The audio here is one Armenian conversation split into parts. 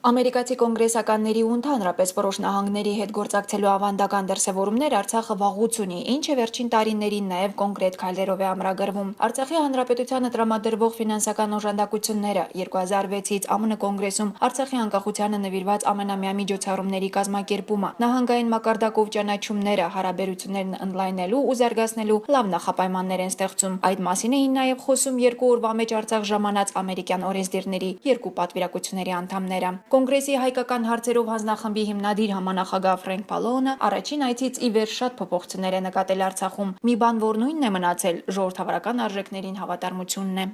Ամերիկացի կոնգրեսականների ու ընդհանրապես որոշ նահանգների հետ գործակցելու ավանդական դրսևորումներ Արցախը վաղուց ունի, ինչը վերջին տարիներին նաև կոնկրետ քայլերով է ամրագրվում։ Արցախի հանրապետությանը տրամադրվող ֆինանսական օժանդակությունները 2006-ից ԱՄՆ կոնգրեսում Արցախի անկախությանը նվիրված ամենամյա միջոցառումների կազմակերպումը, նահանգային մակարդակով ճանաչումները, հարաբերություններն ընդլայնելու ու զարգացնելու լավ նախապայմաններ են ստեղծում։ Այդ մասին էին նաև խոսում 2 օրվա մեջ Արցախ ժամանած ամերիկյան օրենսդիրների 2 պատվիրակությունների անդամները։ Կոնգրեսի հայկական հարցերով հանձնախմբի հիմնադիր համանախագահ Ֆրենկ Պալոունը առաջին այցից ի վեր շատ փոփոխություններ է նկատել Արցախում։ Մի բան, որ նույնն է մնացել, ժողովրդավարական արժեքներին հավատարմությունն է։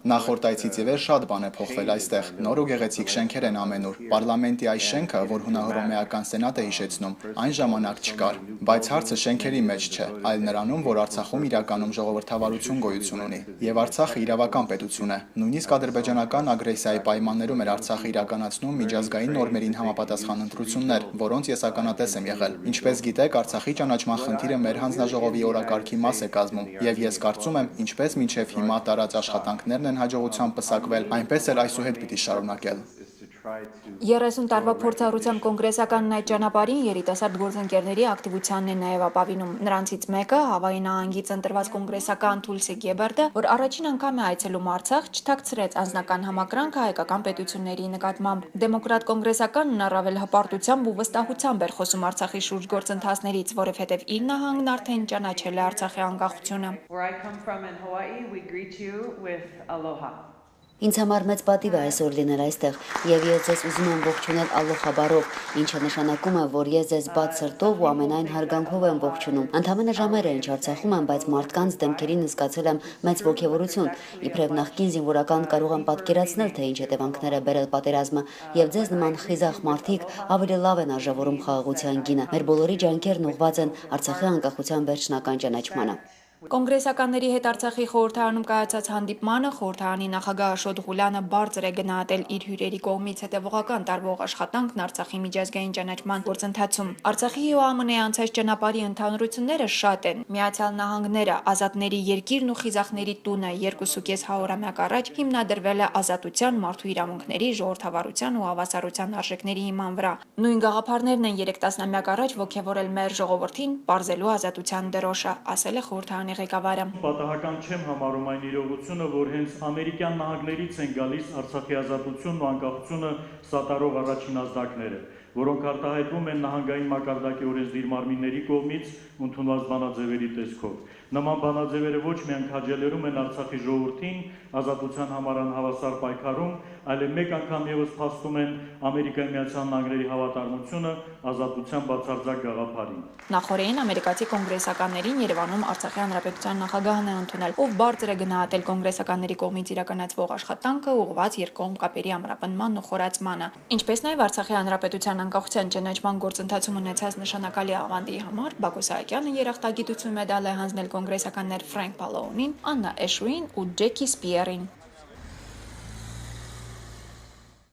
Նախորդ այցից ի վեր շատ բան է փոխվել այստեղ։ Նոր ու գեղեցիկ շենքեր են ամենուր։ Պարլամենտի այս շենքը, որ հունահռոմեական սենատ է հիշեցնում, այն ժամանակ չկար։ Բայց հարցը շենքերի մեջ չէ, այլ նրանում, որ Արցախում իրականում ժողովրդավարություն գոյություն ունի։ Եվ Արցախը իրավական պետություն է։ Նույնիսկ ադրբեջանական ագրեսիայի պայմաններում էր Արցախը իրականացնում միջազգային նորմերին համապատասխան ընտրություններ, որոնց ես ականատես եմ եղել։ Ինչպես գիտեք, Արցախի ճանաչման խնդիրը մեր հանձնաժողովի օրակարգի մաս է կազմում, եւ ես կարծում եմ, ինչպես մինչև հիմա տարած աշխատանքներն են հաջողությամբ պսակվել, այնպես էլ այսուհետ պիտի շարունակել։ 30 տարվա փորձառությամբ կոնգրեսականն այդ ճանապարհին երիտասարդ գործընկերների ակտիվությանն է նաև ապավինում։ Նրանցից մեկը Հավայի նահանգից ընտրված կոնգրեսական Թուլսի Գեբերտը, որ առաջին անգամ է այցելում Արցախ, չթաքցրեց անձնական համակրանքը հայկական պետությունների նկատմամբ։ Դեմոկրատ կոնգրեսականն առավել հպարտությամբ ու վստահությամբ էր խոսում Արցախի շուրջ գործընթացներից, որովհետև իր նահանգն արդեն ճանաչել է Արցախի անկախությունը։ Ինձ համար մեծ պատիվ է այսօր լինել այստեղ, եւ ես ձեզ ուզում եմ ողջունել ալոխա բառով, ինչը նշանակում է, որ ես ձեզ բաց սրտով ու ամենայն հարգանքով եմ ողջունում։ Ընդամենը ժամեր է ինչ Արցախում եմ, բայց մարդկանց դեմքերին զգացել եմ մեծ ողջավորություն։ Իբրև նախկին զինվորական կարող եմ պատկերացնել, թե ինչ հետևանքներ է բերել պատերազմը, եւ ձեզ նման խիզախ մարդիկ ավելի լավ են արժևորում խաղաղության գինը։ Մեր բոլորի ջանքերն ուղղված են Արցախի անկախության վերջնական ճանաչմանը։ Կոնգրեսականների հետ Արցախի խորհրդարանում կայացած հանդիպմանը խորհրդարանի նախագահ Աշոտ Ղուլյանը բարձր է գնահատել իր հյուրերի կողմից հետևողական տարվող աշխատանքն Արցախի միջազգային ճանաչման գործընթացում։ Արցախի ու ԱՄՆ-ի անցած ճանապարհի ընդհանրությունները շատ են։ Միացյալ Նահանգները, ազատների երկիրն ու խիզախների տունը 2.5 հարյուրամյակ առաջ հիմնադրվել է ազատության, մարդու իրավունքների, ժողովրդավարության ու հավասարության արժեքների հիման վրա։ Նույն գաղափարներն են 3 տասնամյակ առաջ ոգևորել մեր ժողովրդին պարզելու ազատության դրոշը, ասել է խորհրդարանի ղեկավարը։ Պատահական չեմ համարում այն իրողությունը, որ հենց ամերիկյան նահանգներից են գալիս Արցախի ազատությունն ու անկախությունը սատարող առաջին ազդակները, որոնք արտահայտվում են նահանգային մակարդակի օրենսդիր մարմինների կողմից ընդունված բանաձևերի տեսքով։ Նման բանաձևերը ոչ միայն քաջալերում են Արցախի ժողովրդին ազատության համար անհավասար պայքարում, այլև մեկ անգամ եւս փաստում են Ամերիկայի Միացյալ Նահանգների հավատարմությունը ազատության բացարձակ գաղափարին։ Նախորդին ամերիկացի կոնգրեսականներին Երևանում Արցախի հանրապետության նախագահն է ընդունել, ով բարձր է գնահատել կոնգրեսականների կողմից իրականացվող աշխատանքը ուղղված երկկողմ կապերի ամրապնդմանն ու խորացմանը, ինչպես նաև Արցախի հանրապետության անկախության ճանաչման գործընթացում ունեցած նշանակալի ավանդի համար Բակո Սահակյանը երախտագիտություն մեդալ է հանձնել կոնգրեսականներ Ֆրենկ Պալոունին, Աննա Էշուին ու Ջեկի Սպիերին։